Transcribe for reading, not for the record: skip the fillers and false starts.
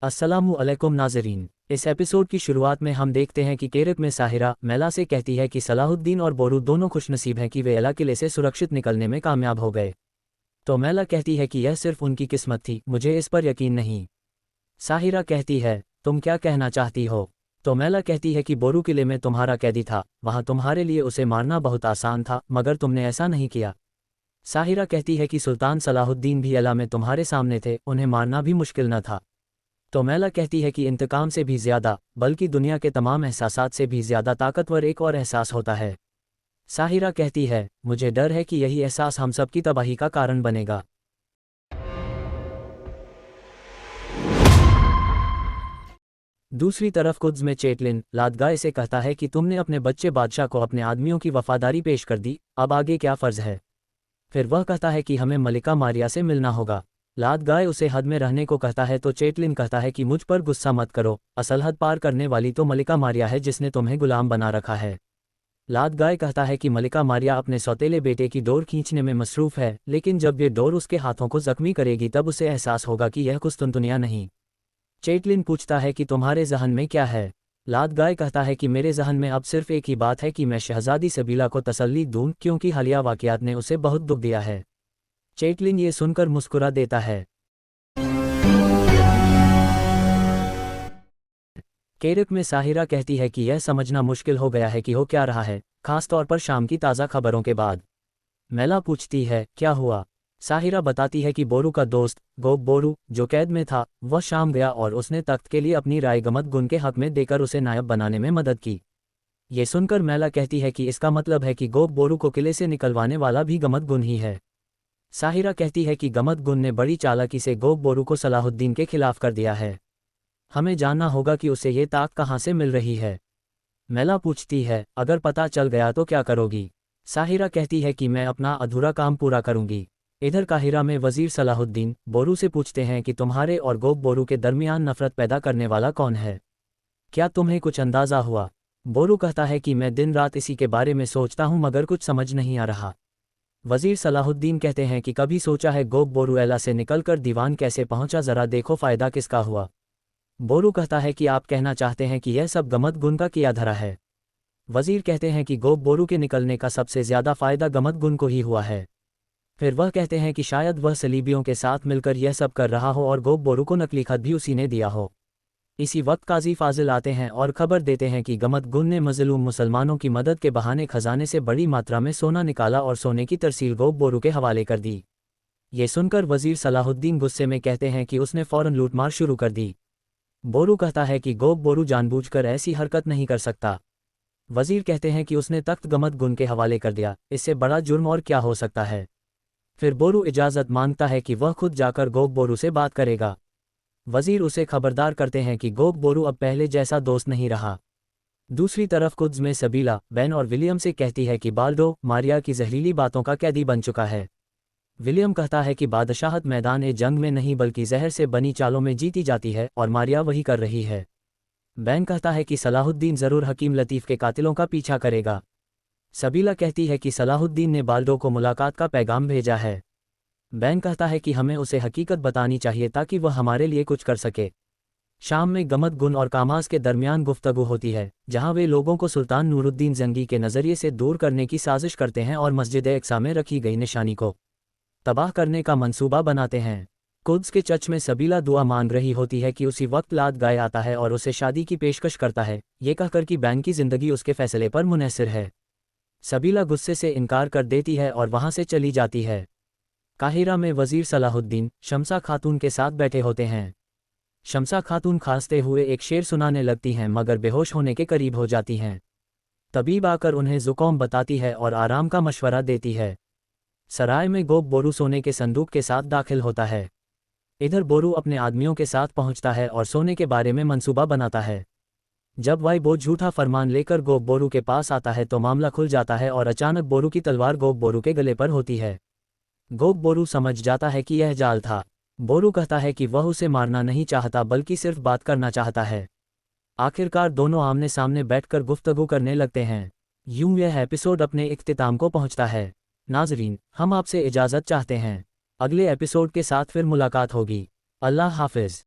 अस्सलामु अलैकुम नाज़रीन। इस एपिसोड की शुरुआत में हम देखते हैं कि केरक में साहिरा मेला से कहती है कि सलाहुद्दीन और बोरू दोनों खुशनसीब हैं कि वे एला किले से सुरक्षित निकलने में कामयाब हो गए। तो मेला कहती है कि यह सिर्फ उनकी किस्मत थी, मुझे इस पर यकीन नहीं। साहिरा कहती है, तुम क्या कहना चाहती हो? तो मेला कहती है कि बोरू किले में तुम्हारा कैदी था, वहाँ तुम्हारे लिए उसे मारना बहुत आसान था, मगर तुमने ऐसा नहीं किया। साहिरा कहती है कि सुल्तान सलाहुद्दीन भी एला में तुम्हारे सामने थे, उन्हें मारना भी मुश्किल न था। तो मेला कहती है कि इंतकाम से भी ज़्यादा, बल्कि दुनिया के तमाम एहसासात से भी ज़्यादा ताकतवर एक और एहसास होता है। साहिरा कहती है, मुझे डर है कि यही एहसास हम सब की तबाही का कारण बनेगा। दूसरी तरफ कुद्स में चेटलिन लादगाय से कहता है कि तुमने अपने बच्चे बादशाह को अपने आदमियों की वफादारी पेश कर दी, अब आगे क्या फ़र्ज़ है? फिर वह कहता है कि हमें मलिका मारिया से मिलना होगा। लादगाय उसे हद में रहने को कहता है तो चेटलिन कहता है कि मुझ पर गुस्सा मत करो, असल हद पार करने वाली तो मलिका मारिया है जिसने तुम्हें गुलाम बना रखा है। लादगाय कहता है कि मलिका मारिया अपने सौतेले बेटे की डोर खींचने में मसरूफ़ है, लेकिन जब ये डोर उसके हाथों को जख्मी करेगी तब उसे एहसास होगा कि यह कुस्तुनतुनिया नहीं। चेटलिन पूछता है कि तुम्हारे जहन में क्या है? लादगाय कहता है कि मेरे जहन में अब सिर्फ एक ही बात है कि मैं शहजादी सबीला को तसल्ली दूं, क्योंकि हालिया वाक़यात ने उसे बहुत दुख दिया है। चेटलिन ये सुनकर मुस्कुरा देता है। केरक में साहिरा कहती है कि यह समझना मुश्किल हो गया है कि हो क्या रहा है, खास तौर पर शाम की ताज़ा खबरों के बाद। मेला पूछती है, क्या हुआ? साहिरा बताती है कि बोरू का दोस्त गोब बोरू, जो कैद में था, वह शाम गया और उसने तख्त के लिए अपनी राय गमत गुन के हक में देकर उसे नायब बनाने में मदद की। ये सुनकर मेला कहती है कि इसका मतलब है कि गोब बोरू को किले से निकलवाने वाला भी गमत गुन ही है। साहिरा कहती है कि गमत गुन ने बड़ी चालाकी से गोब बोरू को सलाहुद्दीन के खिलाफ कर दिया है। हमें जानना होगा कि उसे ये ताकत कहाँ से मिल रही है। मेला पूछती है, अगर पता चल गया तो क्या करोगी? साहिरा कहती है कि मैं अपना अधूरा काम पूरा करूंगी। इधर काहिरा में वजीर सलाहुद्दीन बोरू से पूछते हैं कि तुम्हारे और गोब बोरू के दरमियान नफरत पैदा करने वाला कौन है? क्या तुम्हें कुछ अंदाज़ा हुआ? बोरू कहता है कि मैं दिन रात इसी के बारे में सोचता हूँ मगर कुछ समझ नहीं आ रहा। वजीर सलाहुद्दीन कहते हैं कि कभी सोचा है गोब बोरू एला से निकलकर दीवान कैसे पहुंचा, ज़रा देखो फ़ायदा किसका हुआ। बोरू कहता है कि आप कहना चाहते हैं कि यह सब गमत गुन का किया धरा है। वजीर कहते हैं कि गोब बोरू के निकलने का सबसे ज़्यादा फ़ायदा गमत गुन को ही हुआ है। फिर वह कहते हैं कि शायद वह सलीबियों के साथ मिलकर यह सब कर रहा हो और गोब बोरू को नकली खत भी उसी ने दिया हो। इसी वक्त काजी फाजिल आते हैं और खबर देते हैं कि गमत गुन ने मज़लूम मुसलमानों की मदद के बहाने खजाने से बड़ी मात्रा में सोना निकाला और सोने की तरसील गोब बोरू के हवाले कर दी। ये सुनकर वजीर सलाहुद्दीन गुस्से में कहते हैं कि उसने फ़ौरन लूटमार शुरू कर दी। बोरू कहता है कि गोब बोरू जानबूझकर ऐसी हरकत नहीं कर सकता। वजीर कहते हैं कि उसने तख्त गमत गुन के हवाले कर दिया, इससे बड़ा जुर्म और क्या हो सकता है। फिर बोरू इजाज़त मांगता है कि वह खुद जाकर गोब बोरू से बात करेगा। वजीर उसे खबरदार करते हैं कि गोब बोरू अब पहले जैसा दोस्त नहीं रहा। दूसरी तरफ कुद्स में सबीला बेन और विलियम से कहती है कि बाल्डो मारिया की जहरीली बातों का कैदी बन चुका है। विलियम कहता है कि बादशाहत मैदान ए जंग में नहीं बल्कि जहर से बनी चालों में जीती जाती है और मारिया वही कर रही है। बेन कहता है कि सलाहुद्दीन ज़रूर हकीम लतीफ़ के कातिलों का पीछा करेगा। सबीला कहती है कि सलाहुद्दीन ने बाल्डो को मुलाकात का पैगाम भेजा है। बेन कहता है कि हमें उसे हकीकत बतानी चाहिए ताकि वह हमारे लिए कुछ कर सके। शाम में गमत गुन और कामास के दरमियान गुफ्तगू होती है, जहां वे लोगों को सुल्तान नूरुद्दीन जंगी के नज़रिए से दूर करने की साजिश करते हैं और मस्जिद अक्सा में रखी गई निशानी को तबाह करने का मंसूबा बनाते हैं। कुद्स के चर्च में सबीला दुआ मांग रही होती है कि उसी वक्त लादगाय आता है और उसे शादी की पेशकश करता है, ये कहकर कि बेन की ज़िंदगी उसके फैसले पर मुनहसर है। सबीला गुस्से से इनकार कर देती है और वहां से चली जाती है। काहिरा में वजीर सलाहुद्दीन शमसा खातून के साथ बैठे होते हैं। शमसा खातून खांसते हुए एक शेर सुनाने लगती हैं मगर बेहोश होने के करीब हो जाती हैं। तबीब आकर उन्हें ज़ुकाम बताती है और आराम का मशवरा देती है। सराय में गोब बोरू सोने के संदूक के साथ दाखिल होता है। इधर बोरू अपने आदमियों के साथ पहुंचता है और सोने के बारे में मंसूबा बनाता है। जब वह वो झूठा फरमान लेकर गोब बोरू के पास आता है तो मामला खुल जाता है और अचानक बोरू की तलवार गोब बोरू के गले पर होती है। गोब बोरू समझ जाता है कि यह जाल था। बोरू कहता है कि वह उसे मारना नहीं चाहता बल्कि सिर्फ बात करना चाहता है। आखिरकार दोनों आमने सामने बैठकर गुफ्तगू करने लगते हैं। यूं यह एपिसोड अपने इख्तिताम को पहुंचता है। नाजरीन, हम आपसे इजाज़त चाहते हैं। अगले एपिसोड के साथ फिर मुलाकात होगी। अल्लाह हाफिज़।